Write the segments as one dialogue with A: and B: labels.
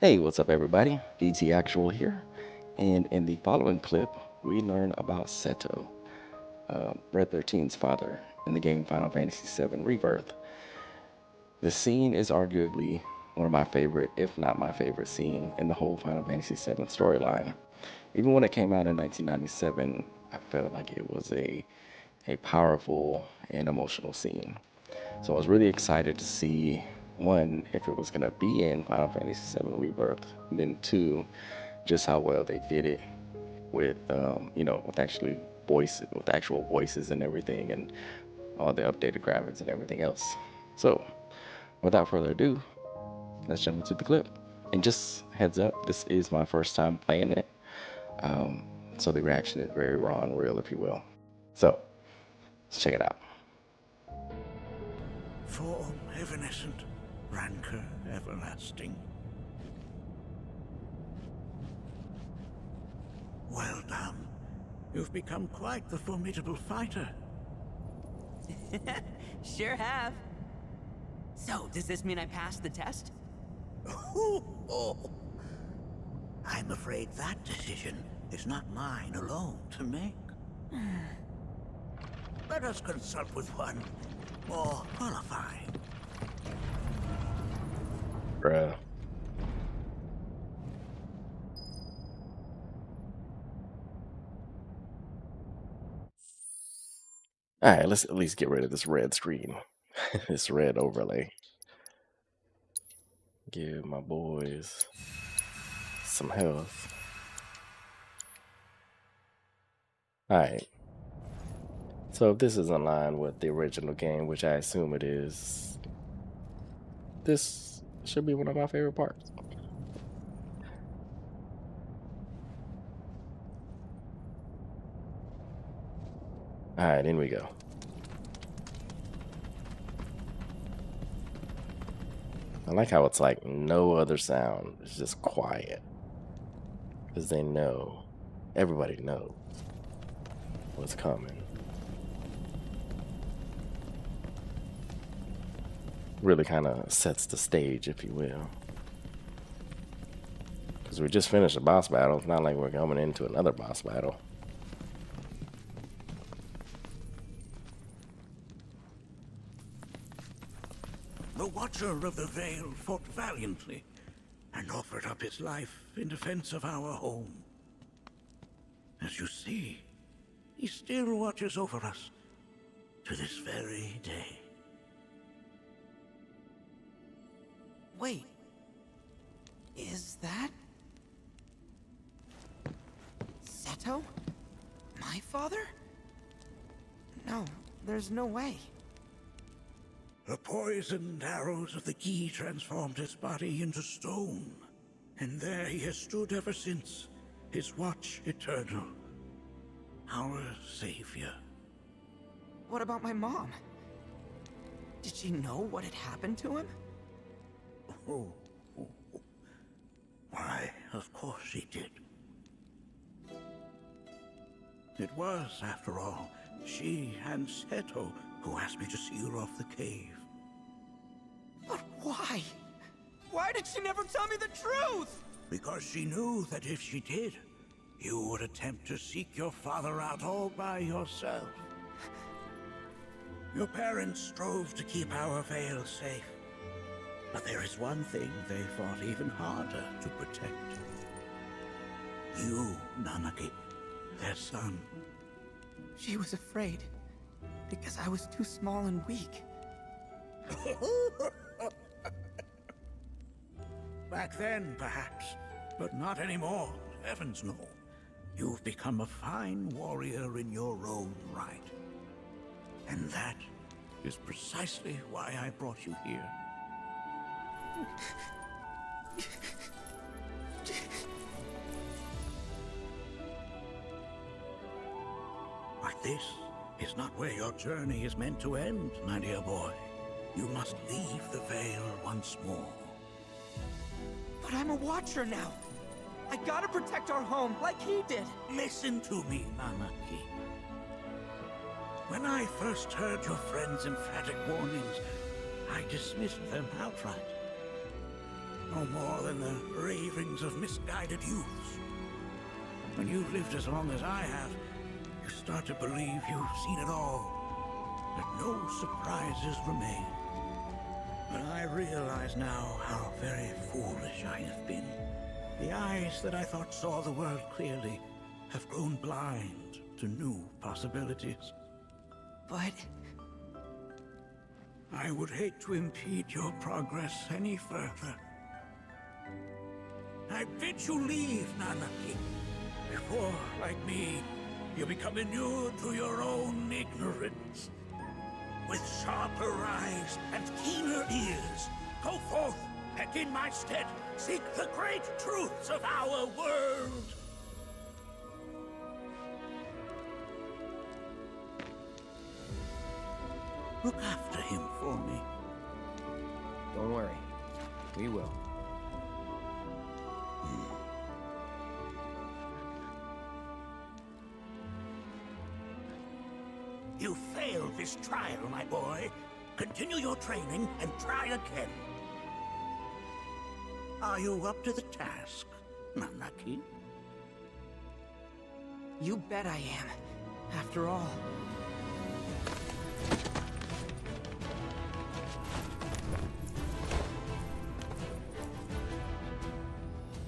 A: Hey, what's up, everybody? DT Actual here, and in the following clip, we learn about Seto, Red XIII's father, in the game Final Fantasy VII Rebirth. The scene is arguably one of my favorite, if not my favorite scene in the whole Final Fantasy VII storyline. Even when it came out in 1997, I felt like it was a powerful and emotional scene. So I was really excited to see one, if it was gonna be in Final Fantasy VII Rebirth, and then two, just how well they did it with with actually with actual voices and everything, and all the updated graphics and everything else. So without further ado, let's jump into the clip. And just heads up, this is my first time playing it, um, so the reaction is very raw and real, if you will. So let's check it out.
B: Form evanescent, rancor everlasting. Well done. You've become quite the formidable fighter.
C: Sure have. So, does this mean I passed the test?
B: I'm afraid that decision is not mine alone to make. Let us consult with one more qualified.
A: Bruh. All right, let's at least get rid of this red screen, this red overlay. Give my boys some health. Alright. So if this is in line with the original game, which I assume it is, this should be one of my favorite parts. Alright, in we go. I like how it's like no other sound. It's just quiet. Because they know. Everybody knows what's coming. Really kind of sets the stage, if you will. Because we just finished a boss battle. It's not like we're coming into another boss battle.
B: The Watcher of the Veil fought valiantly and offered up his life in defense of our home. As you see, he still watches over us to this very day.
C: Wait. Is that... Seto? My father? No, there's no way.
B: The poisoned arrows of the key transformed his body into stone, and there he has stood ever since, his watch eternal, our savior.
C: What about my mom? Did she know what had happened to him?
B: Oh, why, of course she did. It was, after all, she and Seto who asked me to seal off the cave.
C: But why? Why did she never tell me the truth?
B: Because she knew that if she did, you would attempt to seek your father out all by yourself. Your parents strove to keep our Veil safe. But there is one thing they fought even harder to protect. You, Nanaki, their son.
C: She was afraid. Because I was too small and weak.
B: Back then, perhaps, but not anymore. Heavens no. You've become a fine warrior in your own right. And that is precisely why I brought you here. But this is not where your journey is meant to end, my dear boy. You must leave the Veil once more.
C: But I'm a Watcher now. I gotta protect our home, like he did.
B: Listen to me, Nanaki. When I first heard your friend's emphatic warnings, I dismissed them outright. no more than the ravings of misguided youths. When you've lived as long as I have, you start to believe you've seen it all, that no surprises remain. But I realize now how very foolish I have been. The eyes that I thought saw the world clearly have grown blind to new possibilities.
C: But...
B: I would hate to impede your progress any further. I bid you leave, Nanaki, before, like me, you become inured to your own ignorance. With sharper eyes and keener ears, go forth and in my stead seek the great truths of our world. Look after him for me.
D: Don't worry. We will.
B: You failed this trial, my boy. Continue your training and try again. Are you up to the task, Nanaki?
C: you bet I am. After all...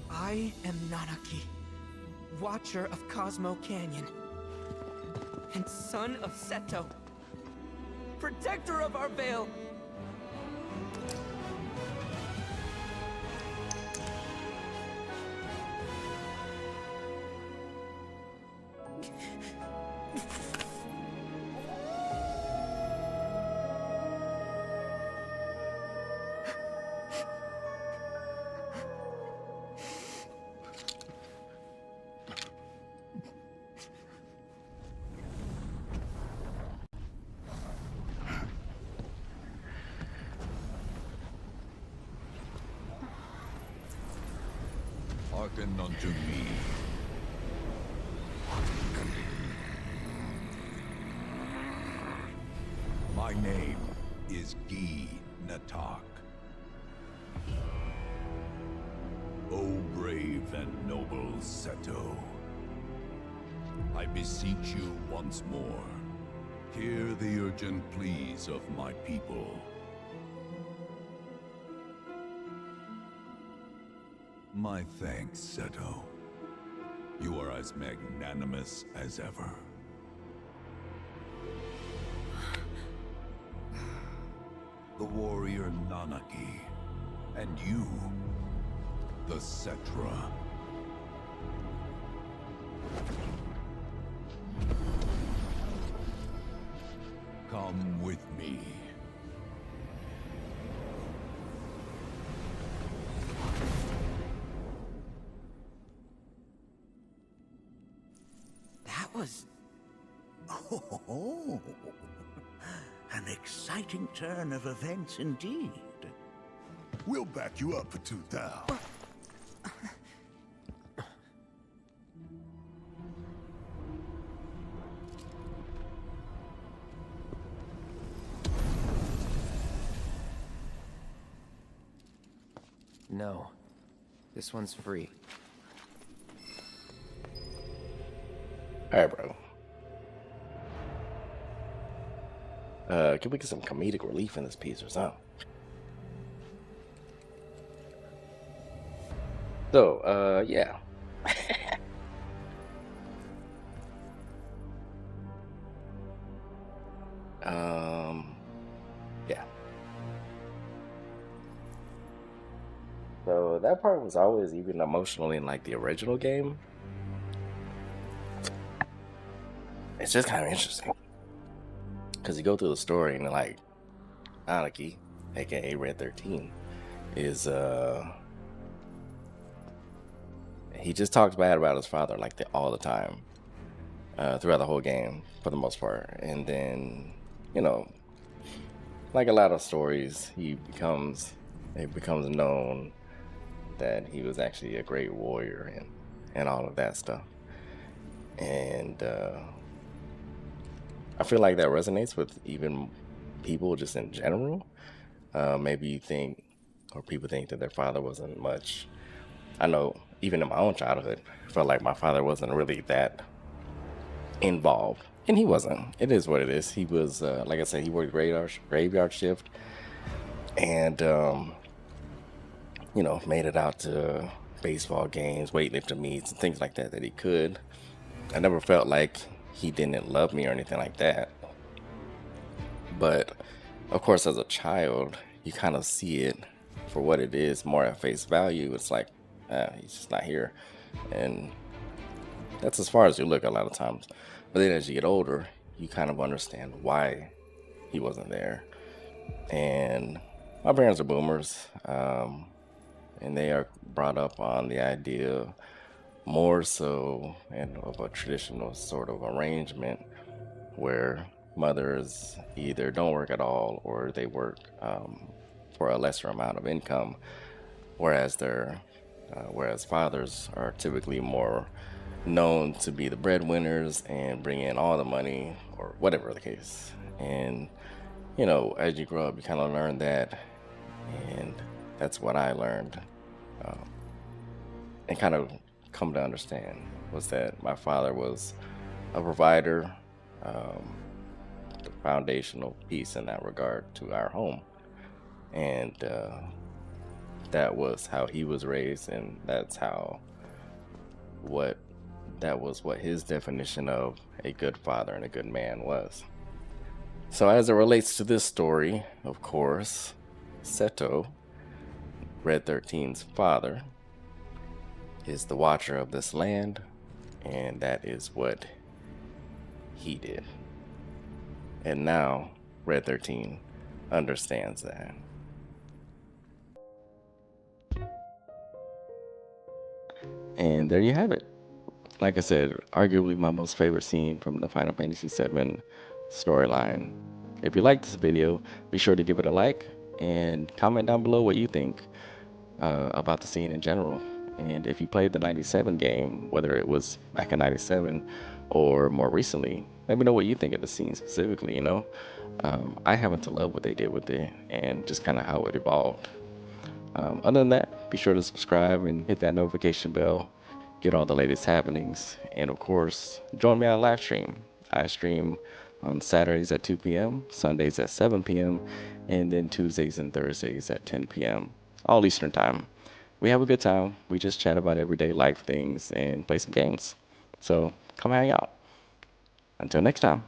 C: I am Nanaki, Watcher of Cosmo Canyon, and son of Seto, Protector of our Vale.
E: Hearken unto me. My name is Gi Natak. O brave and noble Seto, I beseech you once more, hear the urgent pleas of my people. My thanks, Seto. You are as magnanimous as ever. The warrior Nanaki, and you, the Cetra. Come with me.
C: Was...
B: Oh, an exciting turn of events indeed.
E: We'll back you up for 2,000.
D: No. This one's free.
A: Alright, bro. Can we get some comedic relief in this piece or something? So, yeah. Yeah. So that part was always even emotionally in like the original game. It's just kind of interesting because you go through the story and like Anarchy, aka Red XIII, is he just talks bad about his father like all the time throughout the whole game for the most part, and then like a lot of stories, it becomes known that he was actually a great warrior and all of that stuff, and I feel like that resonates with even people just in general. Maybe you think or people think that their father wasn't much. I know even in my own childhood, I felt like my father wasn't really that involved, and he wasn't. It is what it is. He was, like I said, he worked graveyard shift, and made it out to baseball games, weightlifting meets, and things like that he could. I never felt like he didn't love me or anything like that. But of course, as a child, you kind of see it for what it is, more at face value. It's like, he's just not here. And that's as far as you look a lot of times. But then as you get older, you kind of understand why he wasn't there. And my parents are boomers, and they are brought up on the idea more so and of a traditional sort of arrangement where mothers either don't work at all or they work for a lesser amount of income, whereas whereas fathers are typically more known to be the breadwinners and bring in all the money or whatever the case. And as you grow up, you kind of learn that, and that's what I learned, and kind of come to understand was that my father was a provider, the foundational piece in that regard to our home, and that was how he was raised, and that was what his definition of a good father and a good man was. So as it relates to this story, of course, Seto, Red XIII's father, is the watcher of this land, and that is what he did. And now Red XIII understands that. And there you have it. Like I said, arguably my most favorite scene from the Final Fantasy VII storyline. If you like this video, be sure to give it a like and comment down below what you think about the scene in general. And if you played the 97 game, whether it was back in 97 or more recently, let me know what you think of the scene specifically, I happen to love what they did with it and just kind of how it evolved. Other than that, be sure to subscribe and hit that notification bell, get all the latest happenings, and of course, join me on a live stream. I stream on Saturdays at 2 p.m., Sundays at 7 p.m., and then Tuesdays and Thursdays at 10 p.m., all Eastern time. We have a good time. We just chat about everyday life things and play some games. So come hang out. Until next time.